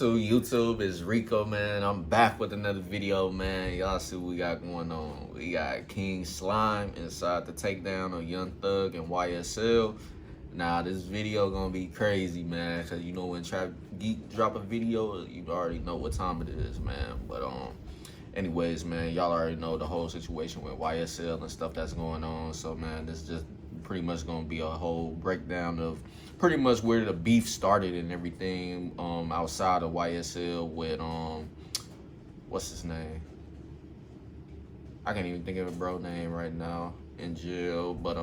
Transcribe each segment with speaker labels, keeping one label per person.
Speaker 1: to YouTube? It's Rico, man. I'm back with another video, man. Y'all see what we got going on. We got King Slime inside the takedown of Young Thug and YSL. Now, this video gonna be crazy, man, because you know when Trap Geek drop a video, you already know what time it is, man. But anyways, man, y'all already know the whole situation with YSL and stuff that's going on. So, man, this is just pretty much gonna be a whole breakdown of pretty much where the beef started and everything outside of YSL with what's his name? I can't even think of a bro name right now in jail, but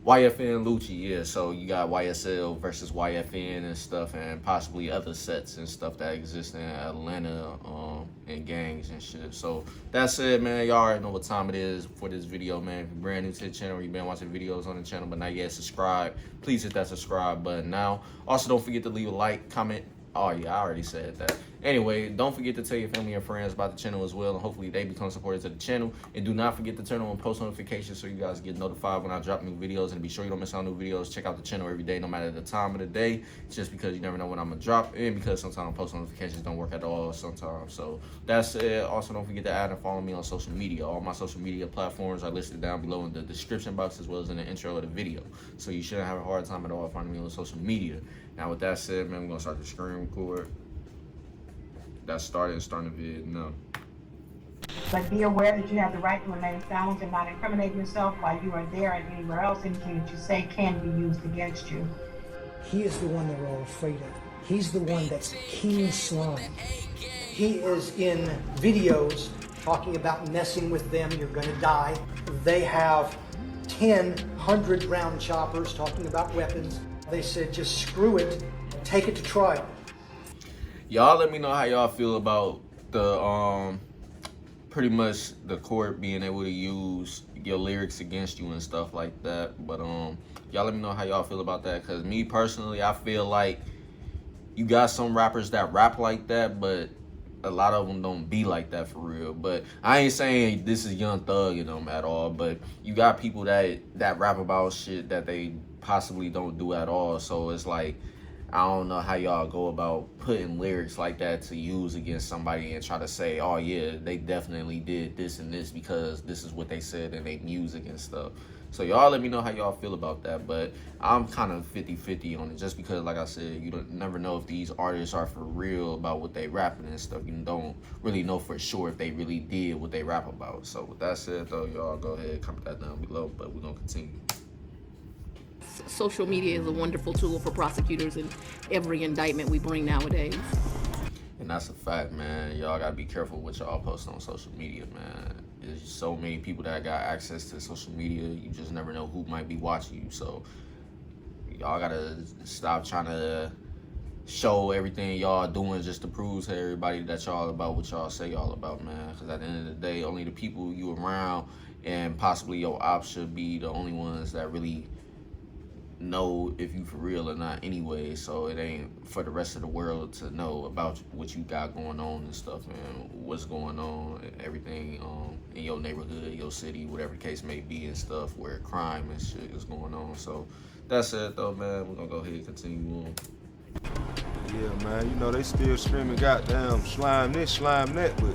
Speaker 1: YFN Lucci, yeah. So you got YSL versus YFN and stuff, and possibly other sets and stuff that exist in Atlanta and gangs and shit. So that said, man, y'all already know what time it is for this video, man. If you're brand new to the channel, or you've been watching videos on the channel but not yet subscribed, please hit that subscribe button now. Also, don't forget to leave a like, comment. Oh yeah, I already said that. Anyway, don't forget to tell your family and friends about the channel as well, and hopefully they become supporters of the channel. And do not forget to turn on post notifications so you guys get notified when I drop new videos. And be sure you don't miss out on new videos. Check out the channel every day, no matter the time of the day. It's just because you never know when I'm gonna drop, and because sometimes post notifications don't work at all sometimes. So that's it. Also, don't forget to add and follow me on social media. All my social media platforms are listed down below in the description box as well as in the intro of the video. So you shouldn't have a hard time at all finding me on social media. Now, with that said, man, we're gonna start the screen record. That's starting the vid now.
Speaker 2: But be aware that you have the right to remain silent and not incriminate yourself while you are there and anywhere else. Anything that you say can be used against you.
Speaker 3: He is the one they're all afraid of. He's the one that's King Slime. He is in videos talking about messing with them, you're gonna die. They have 10 100-round choppers talking about weapons. They said, just screw it, take it to trial.
Speaker 1: Y'all let me know how y'all feel about the pretty much the court being able to use your lyrics against you and stuff like that. But y'all let me know how y'all feel about that, because me personally, I feel like you got some rappers that rap like that, but a lot of them don't be like that for real. But I ain't saying this is Young Thug in them at all, but you got people that rap about shit that they possibly don't do at all. So it's like, I don't know how y'all go about putting lyrics like that to use against somebody and try to say, oh yeah, they definitely did this and this because this is what they said in their music and stuff. So y'all let me know how y'all feel about that. But I'm kind of 50-50 on it, just because, like I said, you don't never know if these artists are for real about what they rapping and stuff. You don't really know for sure if they really did what they rap about. So with that said, though, y'all go ahead, comment that down below, but we're gonna continue.
Speaker 4: Social media is a wonderful tool for prosecutors in every indictment we bring nowadays.
Speaker 1: And that's a fact, man. Y'all gotta be careful what y'all post on social media, man. There's so many people that got access to social media. You just never know who might be watching you. So y'all gotta stop trying to show everything y'all doing just to prove to everybody that y'all about what y'all say y'all about, man. Because at the end of the day, only the people you around and possibly your ops should be the only ones that really know if you for real or not anyway. So it ain't for the rest of the world to know about what you got going on and stuff, man. What's going on, everything in your neighborhood, your city, whatever the case may be and stuff, where crime and shit is going on. So that's it though, man. We're gonna go ahead and continue on.
Speaker 5: Yeah, man, you know they still screaming goddamn slime this, slime that, but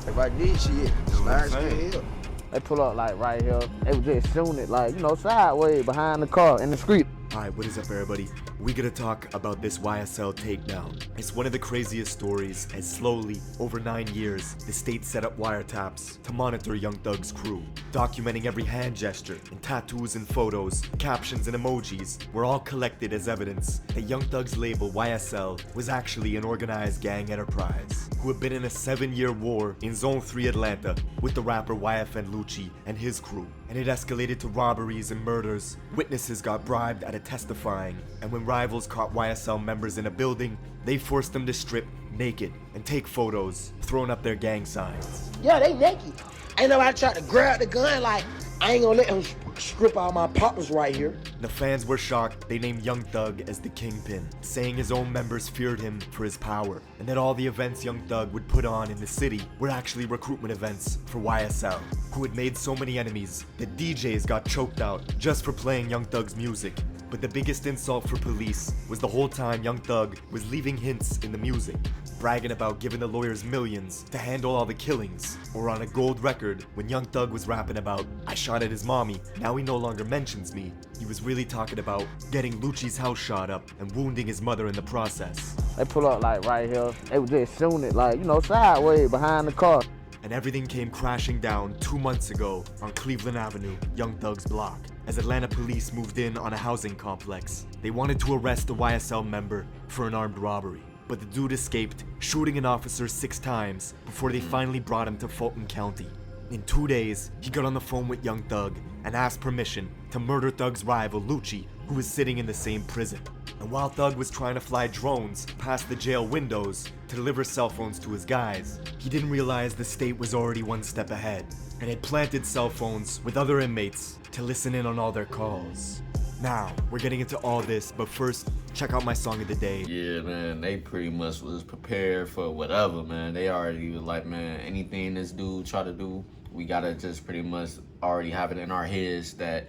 Speaker 5: if I did shit, slime still.
Speaker 6: They pull up like right here. They was just shooting it like, you know, sideways behind the car in the street.
Speaker 7: Alright, what is up everybody? We gotta talk about this YSL takedown. It's one of the craziest stories as slowly, over 9 years, the state set up wiretaps to monitor Young Thug's crew, documenting every hand gesture and tattoos and photos, captions and emojis were all collected as evidence that Young Thug's label YSL was actually an organized gang enterprise who had been in a 7-year war in Zone 3 Atlanta with the rapper YFN Lucci and his crew. And it escalated to robberies and murders. Witnesses got bribed out of testifying, and when rivals caught YSL members in a building, they forced them to strip naked and take photos, throwing up their gang signs.
Speaker 8: Yeah, they naked. Ain't nobody tried to grab the gun like, I ain't gonna let him strip all my poppers right here.
Speaker 7: The fans were shocked. They named Young Thug as the kingpin, saying his own members feared him for his power, and that all the events Young Thug would put on in the city were actually recruitment events for YSL, who had made so many enemies that DJs got choked out just for playing Young Thug's music. But the biggest insult for police was the whole time Young Thug was leaving hints in the music, bragging about giving the lawyers millions to handle all the killings, or on a gold record when Young Thug was rapping about, "I shot at his mommy, now he no longer mentions me," he was really talking about getting Lucci's house shot up and wounding his mother in the process.
Speaker 6: They pull up like right here. They was just shooting it like, you know, sideways behind the car.
Speaker 7: And everything came crashing down 2 months ago on Cleveland Avenue, Young Thug's block. As Atlanta police moved in on a housing complex, they wanted to arrest a YSL member for an armed robbery. But the dude escaped, shooting an officer 6 times before they finally brought him to Fulton County. In 2 days, he got on the phone with Young Thug and asked permission to murder Thug's rival Lucci, who was sitting in the same prison. And while Thug was trying to fly drones past the jail windows to deliver cell phones to his guys, he didn't realize the state was already 1 step ahead and had planted cell phones with other inmates to listen in on all their calls. Now, we're getting into all this, but first, check out my song of the day.
Speaker 1: Yeah, man, they pretty much was prepared for whatever, man. They already was like, man, anything this dude try to do, we gotta just pretty much already have it in our heads that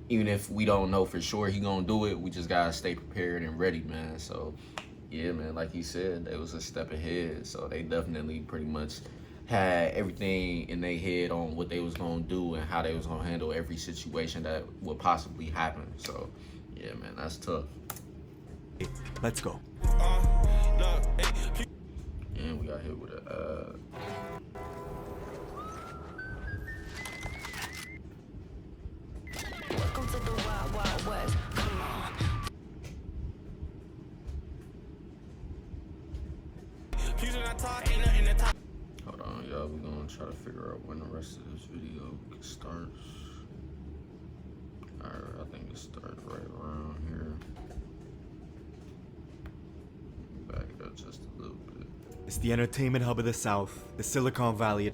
Speaker 1: even if we don't know for sure he gonna do it, we just gotta stay prepared and ready, man. So, yeah, man, like he said, they was a step ahead. So they definitely pretty much had everything in their head on what they was gonna do and how they was gonna handle every situation that would possibly happen. So, yeah, man, that's tough.
Speaker 7: Let's go.
Speaker 1: And we got hit with a
Speaker 9: Welcome to the wild, wild west. Come on.
Speaker 1: Hold on, y'all. We're gonna try to figure out when the rest of this video starts. Alright, I think it starts right around here. Back it up just a little bit.
Speaker 7: It's the entertainment hub of the South, the Silicon Valley.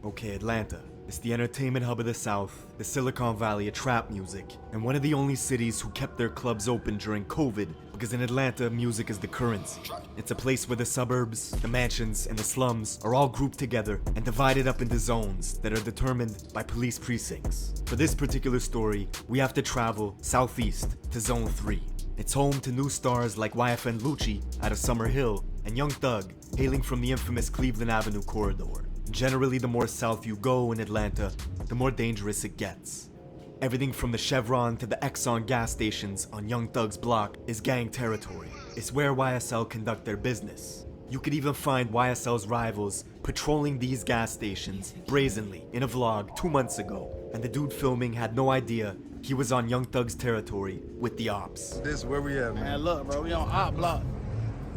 Speaker 7: Okay, Atlanta. It's the entertainment hub of the South, the Silicon Valley of trap music, and one of the only cities who kept their clubs open during COVID, because in Atlanta, music is the currency. It's a place where the suburbs, the mansions, and the slums are all grouped together and divided up into zones that are determined by police precincts. For this particular story, we have to travel southeast to Zone 3. It's home to new stars like YFN Lucci out of Summer Hill and Young Thug, hailing from the infamous Cleveland Avenue corridor. Generally, the more south you go in Atlanta, the more dangerous it gets. Everything from the Chevron to the Exxon gas stations on Young Thug's block is gang territory. It's where YSL conduct their business. You could even find YSL's rivals patrolling these gas stations brazenly in a vlog 2 months ago, and the dude filming had no idea he was on Young Thug's territory with the ops.
Speaker 5: This is where we at, man.
Speaker 10: Man, look, bro, we on op block.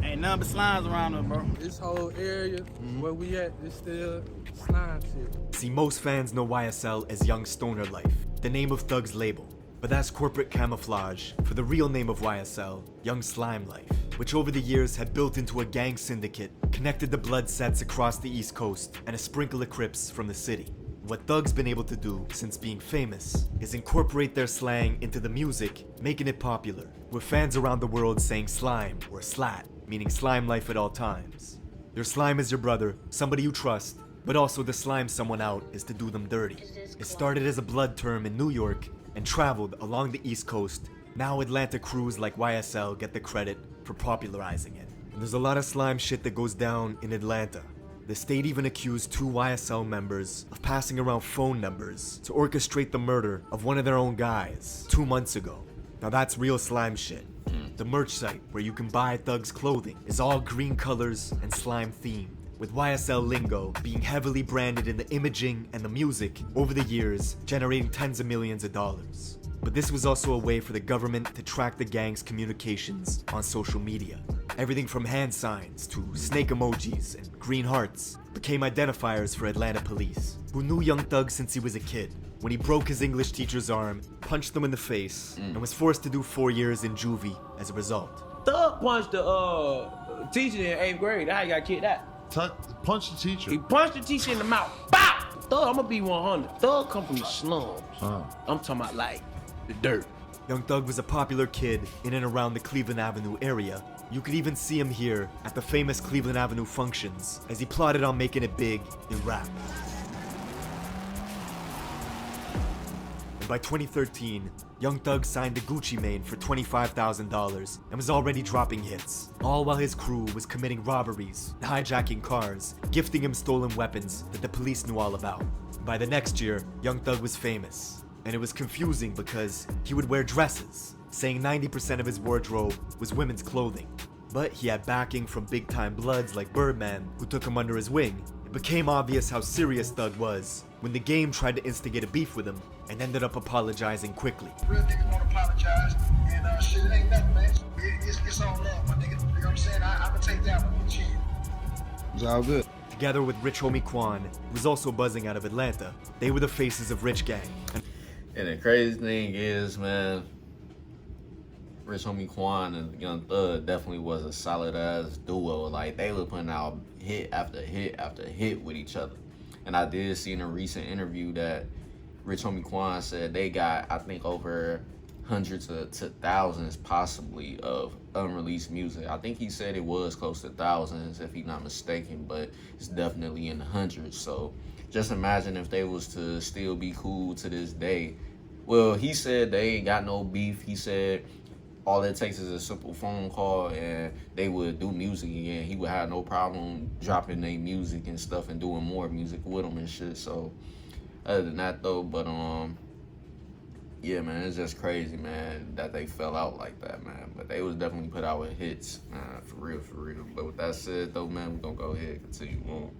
Speaker 10: Ain't nothing but slimes around us, bro.
Speaker 11: This whole area where we at is still slime shit.
Speaker 7: See, most fans know YSL as Young Stoner Life, the name of Thug's label. But that's corporate camouflage for the real name of YSL, Young Slime Life, which over the years had built into a gang syndicate, connected the blood sets across the East Coast, and a sprinkle of Crips from the city. What Thug's been able to do since being famous is incorporate their slang into the music, making it popular, with fans around the world saying slime or slat, meaning slime life at all times. Your slime is your brother, somebody you trust, but also to slime someone out is to do them dirty. It started as a blood term in New York and traveled along the East Coast. Now Atlanta crews like YSL get the credit for popularizing it. And there's a lot of slime shit that goes down in Atlanta. The state even accused 2 YSL members of passing around phone numbers to orchestrate the murder of one of their own guys 2 months ago. Now that's real slime shit. The merch site where you can buy Thug's clothing is all green colors and slime themed, with YSL lingo being heavily branded in the imaging and the music over the years, generating tens of millions of dollars. But this was also a way for the government to track the gang's communications on social media. Everything from hand signs to snake emojis and green hearts became identifiers for Atlanta police, who knew Young Thug since he was a kid, when he broke his English teacher's arm, punched him in the face, and was forced to do 4 years in juvie as a result.
Speaker 10: Thug punched the teacher in 8th grade. How you got kicked out?
Speaker 5: Punch the teacher.
Speaker 10: He punched the teacher in the mouth. Bow! Thug, I'ma be 100. Thug come from the slums. I'm talking about like the dirt.
Speaker 7: Young Thug was a popular kid in and around the Cleveland Avenue area. You could even see him here at the famous Cleveland Avenue functions as he plotted on making it big in rap. and by 2013, Young Thug signed to Gucci Mane for $25,000 and was already dropping hits, all while his crew was committing robberies, hijacking cars, gifting him stolen weapons that the police knew all about. By the next year, Young Thug was famous, and it was confusing because he would wear dresses, saying 90% of his wardrobe was women's clothing. But he had backing from big-time bloods like Birdman, who took him under his wing. It became obvious how serious Thug was when the game tried to instigate a beef with him and ended up apologizing quickly.
Speaker 12: Real niggas wanna apologize, and shit, it ain't nothing, man. It's all love, my nigga. You know what I'm saying? I'm gonna take that one. Shit.
Speaker 5: It's all good.
Speaker 7: Together with Rich Homie Quan, who was also buzzing out of Atlanta, they were the faces of Rich Gang.
Speaker 1: And the crazy thing is, man, Rich Homie Quan and Young Thug definitely was a solid ass duo. Like, they were putting out hit after hit after hit with each other. And I did see in a recent interview that Rich Homie Quan said they got, I think, over hundreds to thousands possibly of unreleased music. I think he said it was close to thousands if he's not mistaken, but it's definitely in the hundreds. So just imagine if they was to still be cool to this day. Well, he said they ain't got no beef. He said all it takes is a simple phone call and they would do music again. He would have no problem dropping their music and stuff and doing more music with them and shit. So other than that though, but yeah, man, it's just crazy, man, that they fell out like that, man. But they was definitely put out with hits, man, for real, for real. But with that said though, man, we're gonna go ahead and continue on.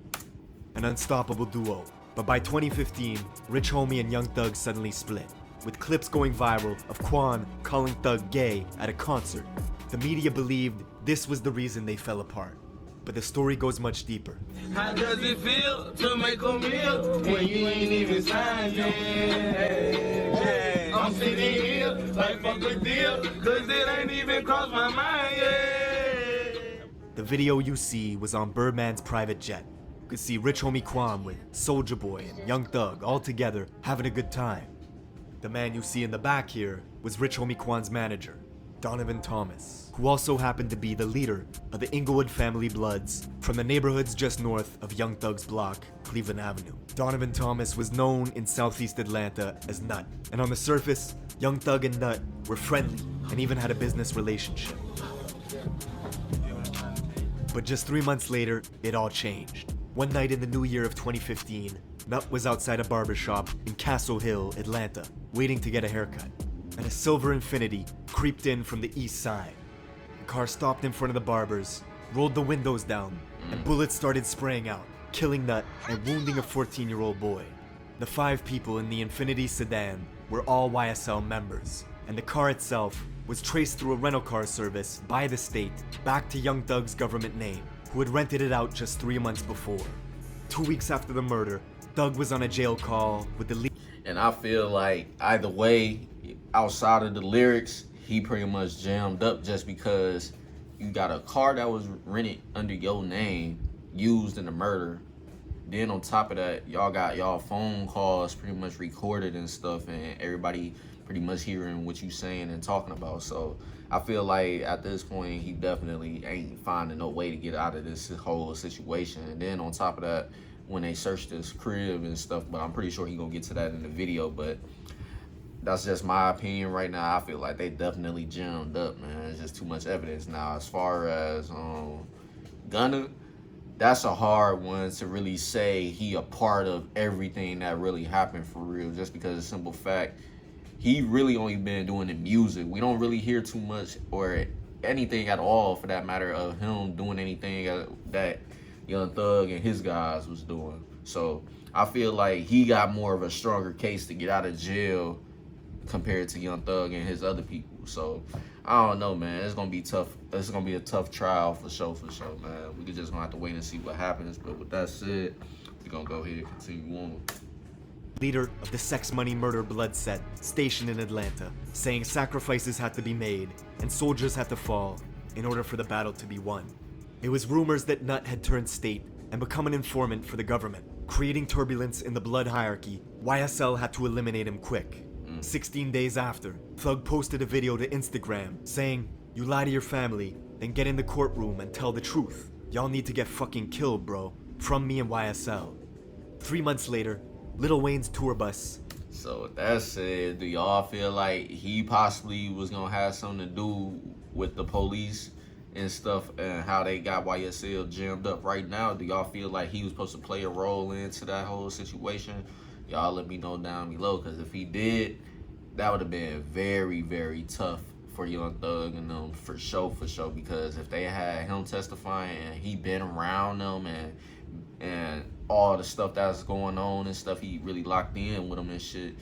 Speaker 7: An unstoppable duo. But by 2015, Rich Homie and Young Thug suddenly split, with clips going viral of Quan calling Thug gay at a concert. The media believed this was the reason they fell apart. But the story goes much deeper.
Speaker 10: How does it feel to make a meal when you ain't even signed yet? I'm sitting here like fuck a deal, cause it ain't even crossed my mind yet.
Speaker 7: The video you see was on Birdman's private jet. You could see Rich Homie Quan with Soulja Boy and Young Thug all together having a good time. The man you see in the back here was Rich Homie Quan's manager, Donovan Thomas, who also happened to be the leader of the Inglewood family Bloods from the neighborhoods just north of Young Thug's block, Cleveland Avenue. Donovan Thomas was known in southeast Atlanta as Nut, and on the surface, Young Thug and Nut were friendly and even had a business relationship. But just 3 months later, it all changed. One night in the new year of 2015, Nut was outside a barbershop in Castle Hill, Atlanta, waiting to get a haircut. And a silver Infiniti creeped in from the east side. The car stopped in front of the barber's, rolled the windows down, and bullets started spraying out, killing Nut and wounding a 14-year-old boy. The 5 people in the Infiniti sedan were all YSL members, and the car itself was traced through a rental car service by the state back to Young Thug's government name, who had rented it out just 3 months before. 2 weeks after the murder, Thug was on a jail call with the lead.
Speaker 1: And I feel like either way, outside of the lyrics, he pretty much jammed up just because you got a car that was rented under your name, used in the murder. Then on top of that, y'all got y'all phone calls pretty much recorded and stuff, and everybody pretty much hearing what you saying and talking about. So I feel like at this point, he definitely ain't finding no way to get out of this whole situation. And then on top of that, when they searched his crib and stuff, but I'm pretty sure he gonna get to that in the video, but that's just my opinion right now. I feel like they definitely jammed up, man. It's just too much evidence. Now, as far as Gunna, that's a hard one to really say he a part of everything that really happened for real, just because of the simple fact, he really only been doing the music. We don't really hear too much or anything at all, for that matter, of him doing anything that Young Thug and his guys was doing. So I feel like he got more of a stronger case to get out of jail compared to Young Thug and his other people. So I don't know, man. It's gonna be tough. It's gonna be a tough trial for sure, man. We just gonna have to wait and see what happens. But with that said, we're gonna go ahead and continue on.
Speaker 7: Leader of the Sex Money Murder Blood set stationed in Atlanta, saying sacrifices had to be made and soldiers had to fall in order for the battle to be won. It was rumors that Nut had turned state and become an informant for the government, creating turbulence in the blood hierarchy. YSL had to eliminate him quick. 16 days after, Thug posted a video to Instagram saying, "You lie to your family, then get in the courtroom and tell the truth. Y'all need to get fucking killed, bro. From me and YSL." 3 months later, Lil Wayne's tour bus
Speaker 1: So with that said, do y'all feel like he possibly was gonna have something to do with the police and stuff and how they got YSL jammed up right now? Do y'all feel like he was supposed to play a role into that whole situation? Y'all let me know down below, because if he did, that would have been very, very tough for Young Thug and them for sure, because if they had him testifying and he been around them and all the stuff that's going on and stuff, he really locked in with them and shit,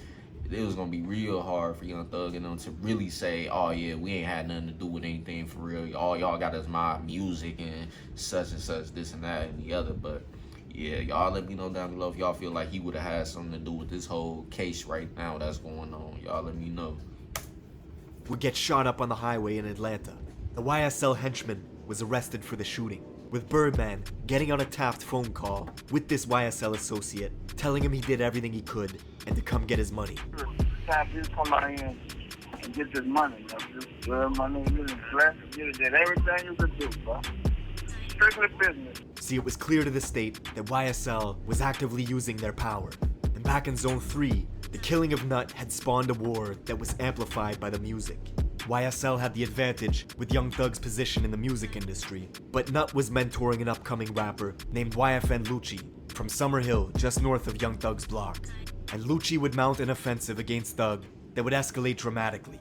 Speaker 1: it was gonna be real hard for Young Thug and them to really say, oh yeah, we ain't had nothing to do with anything for real. All y'all got is my music and such, this and that and the other. But yeah, y'all let me know down below if y'all feel like he would have had something to do with this whole case right now that's going on. Y'all let me know.
Speaker 7: Would get shot up on the highway in Atlanta. The YSL henchman was arrested for the shooting, with Birdman getting on a tapped phone call with this YSL associate, telling him he did everything he could and to come get his money.
Speaker 13: Time you come out here and get this money, just good money, you just blessed, you did everything you could do, bro. Strictly business.
Speaker 7: See, it was clear to the state that YSL was actively using their power. And back in Zone 3, the killing of Nut had spawned a war that was amplified by the music. YSL had the advantage with Young Thug's position in the music industry, but Nut was mentoring an upcoming rapper named YFN Lucci from Summer Hill, just north of Young Thug's block. And Lucci would mount an offensive against Thug that would escalate dramatically,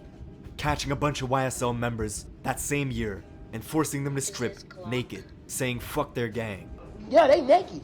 Speaker 7: catching a bunch of YSL members that same year and forcing them to strip naked, saying fuck their gang.
Speaker 8: Yeah, they naked.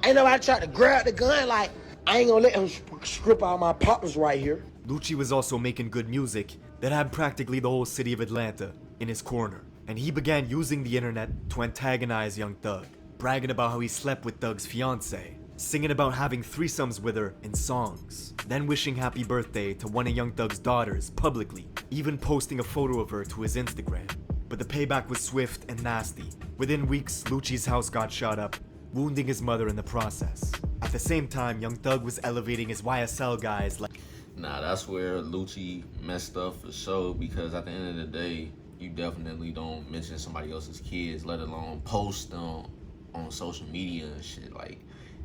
Speaker 8: Ain't nobody tried to grab the gun like, I ain't gonna let him strip all my partners right here.
Speaker 7: Lucci was also making good music that had practically the whole city of Atlanta in his corner, and he began using the internet to antagonize Young Thug, bragging about how he slept with Thug's fiancée, singing about having threesomes with her in songs, then wishing happy birthday to one of Young Thug's daughters publicly, even posting a photo of her to his Instagram. But the payback was swift and nasty. Within weeks, Lucci's house got shot up, wounding his mother in the process. At the same time, Young Thug was elevating his YSL guys like...
Speaker 1: Nah, that's where Lucci messed up for sure, because at the end of the day, you definitely don't mention somebody else's kids, let alone post them on social media and shit. Like,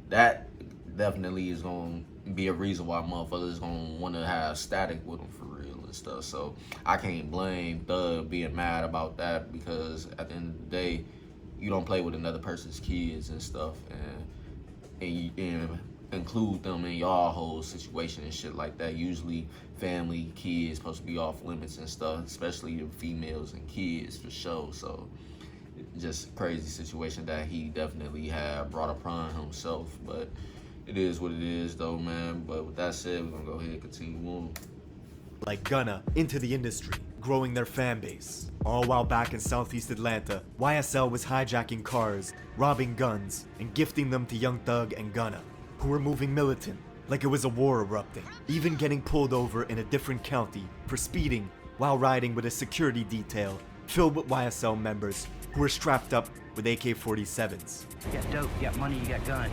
Speaker 1: that definitely is gonna be a reason why motherfuckers is gonna wanna have static with them for real and stuff. So I can't blame Thug being mad about that, because at the end of the day, you don't play with another person's kids and stuff, and include them in y'all whole situation and shit like that. Usually family, kids supposed to be off limits and stuff, especially the females and kids for sure. So just crazy situation that he definitely had brought upon himself, but it is what it is though, man. But with that said, we're gonna go ahead and continue on.
Speaker 7: Like Gunna into the industry, growing their fan base. All while back in Southeast Atlanta, YSL was hijacking cars, robbing guns, and gifting them to Young Thug and Gunna, who were moving militant, like it was a war erupting, even getting pulled over in a different county for speeding while riding with a security detail filled with YSL members who were strapped up with AK-47s.
Speaker 14: You got dope, you got money, you got guns.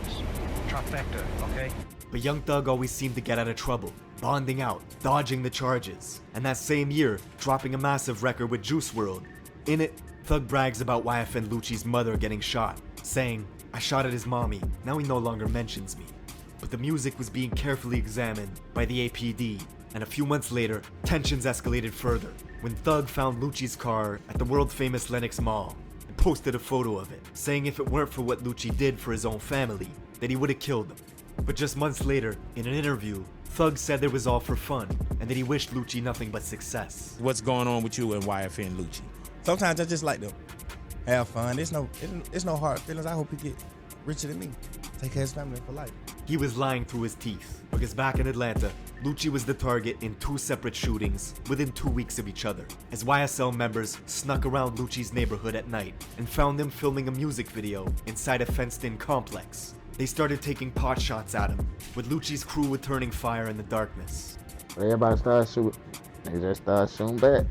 Speaker 14: Trifecta, okay?
Speaker 7: But Young Thug always seemed to get out of trouble, bonding out, dodging the charges, and that same year, dropping a massive record with Juice WRLD. In it, Thug brags about YFN Lucci's mother getting shot, saying, I shot at his mommy, now he no longer mentions me. But the music was being carefully examined by the APD, and a few months later, tensions escalated further, when Thug found Lucci's car at the world-famous Lenox Mall, and posted a photo of it, saying if it weren't for what Lucci did for his own family, that he would have killed them. But just months later, in an interview, Thug said it was all for fun, and that he wished Lucci nothing but success.
Speaker 15: What's going on with you and YFN Lucci? Sometimes I just like to have fun. It's no hard feelings. I hope he get richer than me. Take care of his family for life.
Speaker 7: He was lying through his teeth, because back in Atlanta, Lucci was the target in 2 separate shootings within 2 weeks of each other, as YSL members snuck around Lucci's neighborhood at night and found him filming a music video inside a fenced-in complex. They started taking pot shots at him, with Lucci's crew returning fire in the darkness.
Speaker 6: Everybody started shooting. They just started shooting back.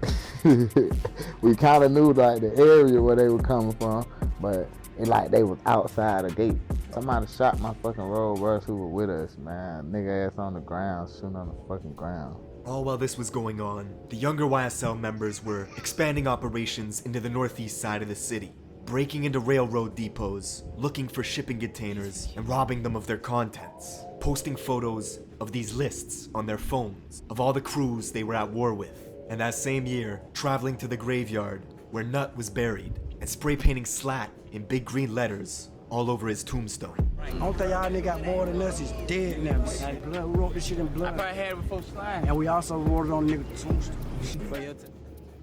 Speaker 6: We kind of knew like the area where they were coming from, but it like they was outside the gate. Somebody shot my fucking road rush who were with us, man. Nigga ass on the ground, shooting on the fucking ground.
Speaker 7: All while this was going on, the younger YSL members were expanding operations into the northeast side of the city. breaking into railroad depots, looking for shipping containers, and robbing them of their contents, posting photos of these lists on their phones of all the crews they were at war with, and that same year, traveling to the graveyard where Nut was buried, and spray painting SLAT in big green letters all over his tombstone.
Speaker 14: Only thing y'all nigga got more than us is dead now. Like blood, we wrote this shit in blood. I probably had it before slime. And we also wrote it on nigga tombstone.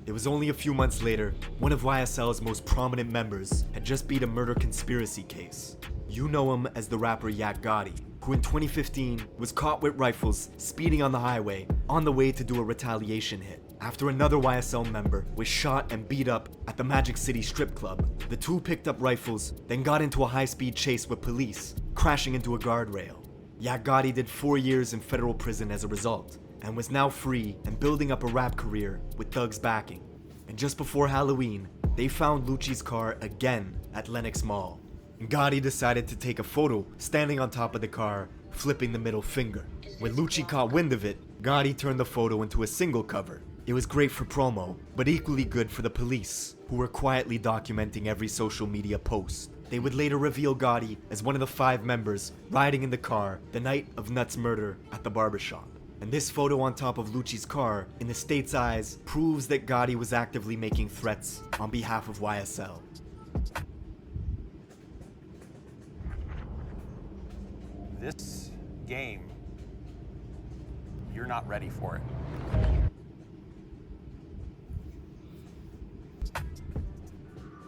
Speaker 7: It was only a few months later, one of YSL's most prominent members had just beat a murder conspiracy case. You know him as the rapper Yak Gotti, who in 2015 was caught with rifles speeding on the highway on the way to do a retaliation hit. After another YSL member was shot and beat up at the Magic City strip club, the two picked up rifles, then got into a high-speed chase with police, crashing into a guardrail. Yak Gotti did 4 years in federal prison as a result, and was now free and building up a rap career with thugs backing. And just before Halloween, they found Lucci's car again at Lenox Mall. And Gotti decided to take a photo standing on top of the car, flipping the middle finger. When Lucci caught wind of it, Gotti turned the photo into a single cover. It was great for promo, but equally good for the police, who were quietly documenting every social media post. They would later reveal Gotti as one of the 5 members riding in the car the night of Nut's murder at the barbershop. And this photo on top of Lucci's car, in the state's eyes, proves that Gotti was actively making threats on behalf of YSL.
Speaker 16: This game, you're not ready for it.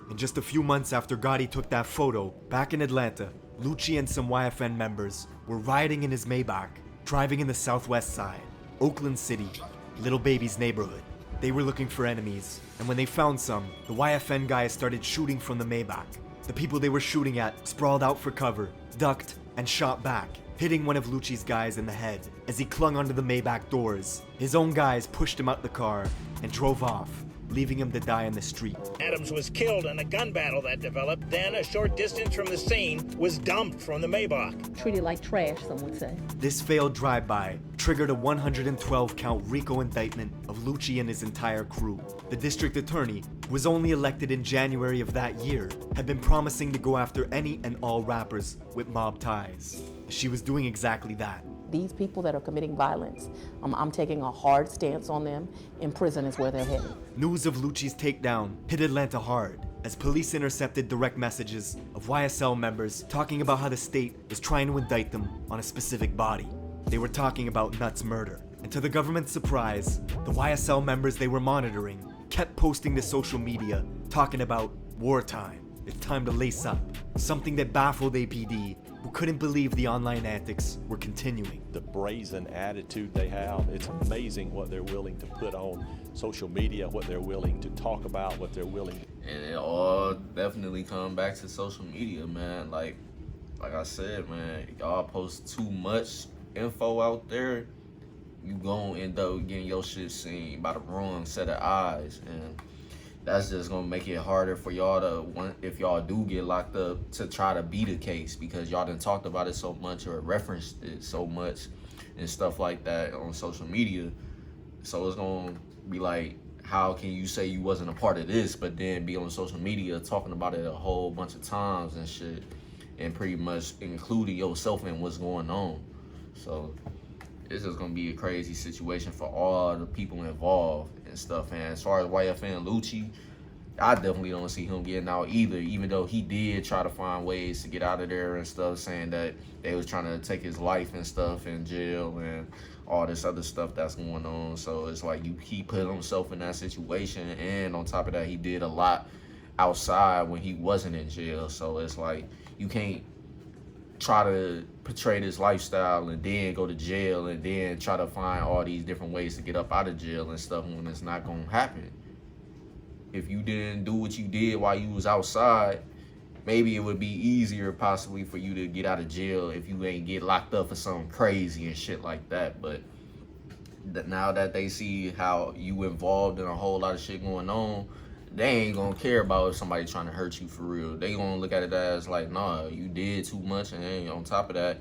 Speaker 7: And just a few months after Gotti took that photo, back in Atlanta, Lucci and some YFN members were riding in his Maybach, driving in the southwest side, Oakland City, Little Baby's neighborhood. They were looking for enemies, and when they found some, the YFN guys started shooting from the Maybach. The people they were shooting at sprawled out for cover, ducked, and shot back, hitting one of Lucci's guys in the head as he clung onto the Maybach doors. His own guys pushed him out the car and drove off, leaving him to die in the street.
Speaker 17: Adams was killed in a gun battle that developed. Then, a short distance from the scene, was dumped from the Maybach.
Speaker 4: Treated like trash, some would say.
Speaker 7: This failed drive-by triggered a 112-count RICO indictment of Lucci and his entire crew. The district attorney, who was only elected in January of that year, had been promising to go after any and all rappers with mob ties. She was doing exactly that.
Speaker 4: These people that are committing violence, I'm taking a hard stance on them. In prison is where they're headed.
Speaker 7: News of Lucci's takedown hit Atlanta hard as police intercepted direct messages of YSL members talking about how the state was trying to indict them on a specific body. They were talking about Nut's murder. And to the government's surprise, the YSL members they were monitoring kept posting to social media talking about wartime. It's time to lace up. Something that baffled APD, who couldn't believe the online antics were continuing.
Speaker 18: The brazen attitude they have, it's amazing what they're willing to put on social media, what they're willing to talk about, what they're willing to...
Speaker 1: And it all definitely come back to social media, man. Like I said, man, y'all post too much info out there, you gonna end up getting your shit seen by the wrong set of eyes. And that's just gonna make it harder for y'all to, if y'all do get locked up, to try to beat a case, because y'all done talked about it so much or referenced it so much and stuff like that on social media. So it's gonna be like, how can you say you wasn't a part of this, but then be on social media talking about it a whole bunch of times and shit, and pretty much including yourself in what's going on? So it's just gonna be a crazy situation for all the people involved and stuff. And as far as YFN Lucci, I definitely don't see him getting out either, even though he did try to find ways to get out of there and stuff, saying that they was trying to take his life and stuff in jail and all this other stuff that's going on. So it's like, he put himself in that situation, and on top of that, he did a lot outside when he wasn't in jail. So it's like, you can't try to portray this lifestyle and then go to jail and then try to find all these different ways to get up out of jail and stuff when it's not gonna happen. If you didn't do what you did while you was outside, maybe it would be easier possibly for you to get out of jail if you ain't get locked up for something crazy and shit like that. But now that they see how you involved in a whole lot of shit going on, they ain't gonna care about if somebody trying to hurt you for real. They gonna look at it as like, nah, you did too much, and then on top of that,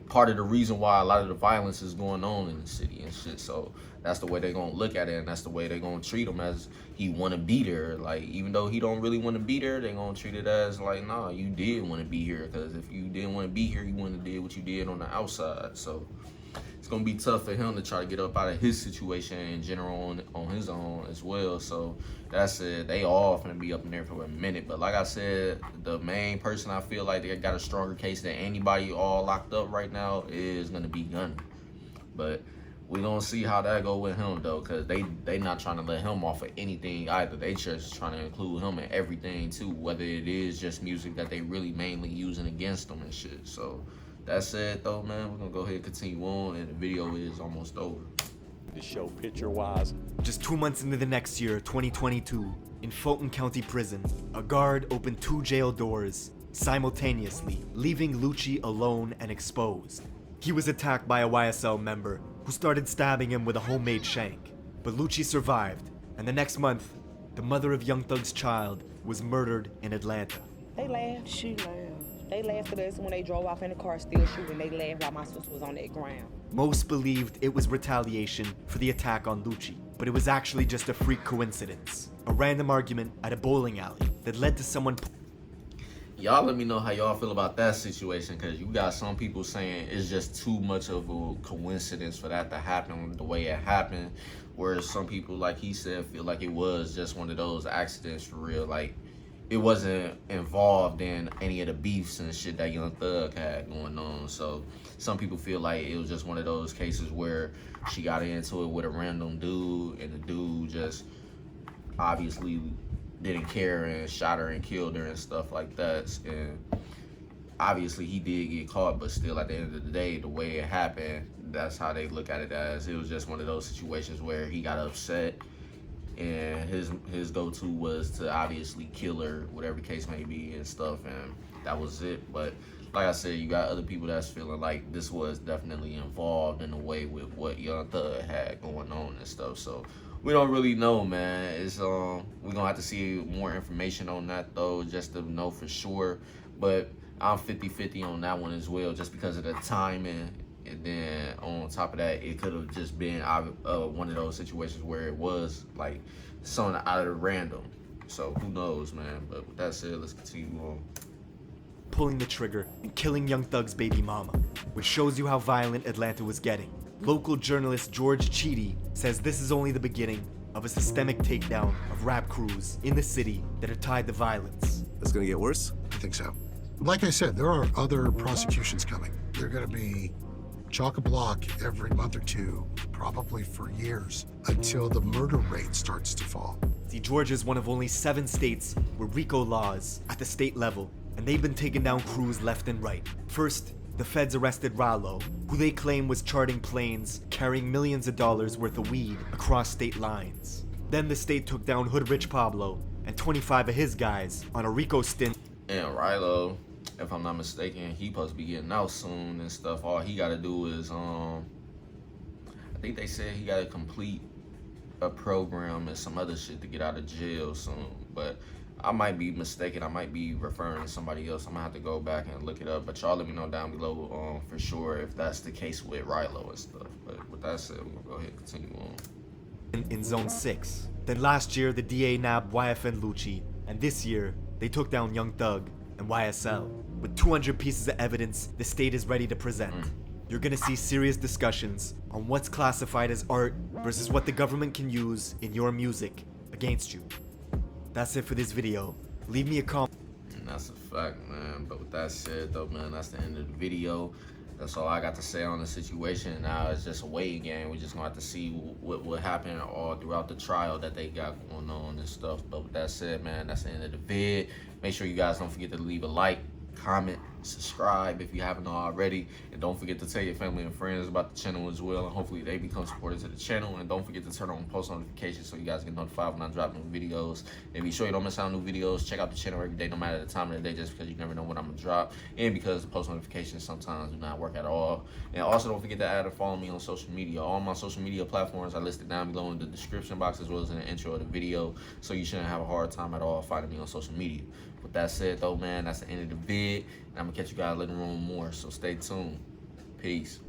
Speaker 1: part of the reason why a lot of the violence is going on in the city and shit. So that's the way they're gonna look at it, and that's the way they're gonna treat him, as he wanna be there. Like, even though he don't really wanna be there, they're gonna treat it as like, nah, you did wanna be here, because if you didn't wanna be here, you wouldn't have did what you did on the outside. So it's gonna be tough for him to try to get up out of his situation in general on his own as well. So that's it. They all gonna be up in there for a minute. But like I said, the main person I feel like they got a stronger case than anybody all locked up right now is gonna be Gunna. But we gonna see how that go with him though, cause they not trying to let him off of anything either. They just trying to include him in everything too, whether it is just music that they really mainly using against them and shit. So that's it though, man. We're gonna go ahead and continue on, and the video is almost over.
Speaker 18: To show picture-wise.
Speaker 7: Just 2 months into the next year, 2022, in Fulton County Prison, a guard opened 2 jail doors simultaneously, leaving Lucci alone and exposed. He was attacked by a YSL member who started stabbing him with a homemade shank. But Lucci survived, and the next month, the mother of Young Thug's child was murdered in Atlanta.
Speaker 4: They laughed. She laughed. They laughed at us when they drove off in the car still shooting. They laughed while my sister was on that ground.
Speaker 7: Most believed it was retaliation for the attack on Lucci, but it was actually just a freak coincidence. A random argument at a bowling alley that led to someone...
Speaker 1: Y'all let me know how y'all feel about that situation, because you got some people saying it's just too much of a coincidence for that to happen the way it happened, whereas some people, like he said, feel like it was just one of those accidents for real. Like, it wasn't involved in any of the beefs and shit that Young Thug had going on. So some people feel like it was just one of those cases where she got into it with a random dude, and the dude just obviously didn't care and shot her and killed her and stuff like that. And obviously he did get caught, but still at the end of the day, the way it happened, that's how they look at it, as it was just one of those situations where he got upset and his go-to was to obviously kill her, whatever case may be and stuff, and that was it. But like I said, you got other people that's feeling like this was definitely involved in a way with what Young Thug had going on and stuff. So we don't really know, man. It's we're gonna have to see more information on that though, just to know for sure. But I'm 50-50 on that one as well, just because of the timing. And then on top of that, it could have just been one of those situations where it was like something out of random. So who knows, man. But with that said, let's continue on.
Speaker 7: Pulling the trigger and killing Young Thug's baby mama, which shows you how violent Atlanta was getting. Local journalist George Cheedy says this is only the beginning of a systemic takedown of rap crews in the city that are tied to violence.
Speaker 19: It's gonna get worse?
Speaker 12: I think so. Like I said, there are other prosecutions coming. They're gonna be chock-a-block every month or two, probably for years, until the murder rate starts to fall.
Speaker 7: See, Georgia's one of only 7 states where RICO laws at the state level, and they've been taking down crews left and right. First, the feds arrested Rallo, who they claim was charting planes carrying millions of dollars worth of weed across state lines. Then the state took down Hood Rich Pablo and 25 of his guys on a RICO stint.
Speaker 1: And Rallo, if I'm not mistaken, he supposed to be getting out soon and stuff. All he got to do is, I think they said he got to complete a program and some other shit to get out of jail soon. But I might be mistaken. I might be referring to somebody else. I'm gonna have to go back and look it up. But y'all let me know down below for sure if that's the case with Rilo and stuff. But with that said, we're gonna go ahead and continue on.
Speaker 7: In Zone 6. Then last year, the DA nabbed YFN Lucci, and this year, they took down Young Thug and YSL. With 200 pieces of evidence the state is ready to present. You're gonna see serious discussions on what's classified as art versus what the government can use in your music against you. That's it for this video. Leave me a comment.
Speaker 1: And that's a fact, man. But with that said, though, man, that's the end of the video. That's all I got to say on the situation. Now it's just a waiting game. We're just gonna have to see what will happen all throughout the trial that they got going on and stuff. But with that said, man, that's the end of the vid. Make sure you guys don't forget to leave a like, comment, subscribe if you haven't already, and don't forget to tell your family and friends about the channel as well, and hopefully they become supporters of the channel. And don't forget to turn on post notifications so you guys get notified when I drop new videos. And be sure you don't miss out on new videos. Check out the channel every day, no matter the time of the day, just because you never know when I'm gonna drop, and because the post notifications sometimes do not work at all. And also don't forget to add or follow me on social media. All my social media platforms are listed down below in the description box as well as in the intro of the video, so you shouldn't have a hard time at all finding me on social media. With that said, though, man, that's the end of the vid, and I'm gonna catch you guys later on more. So stay tuned. Peace.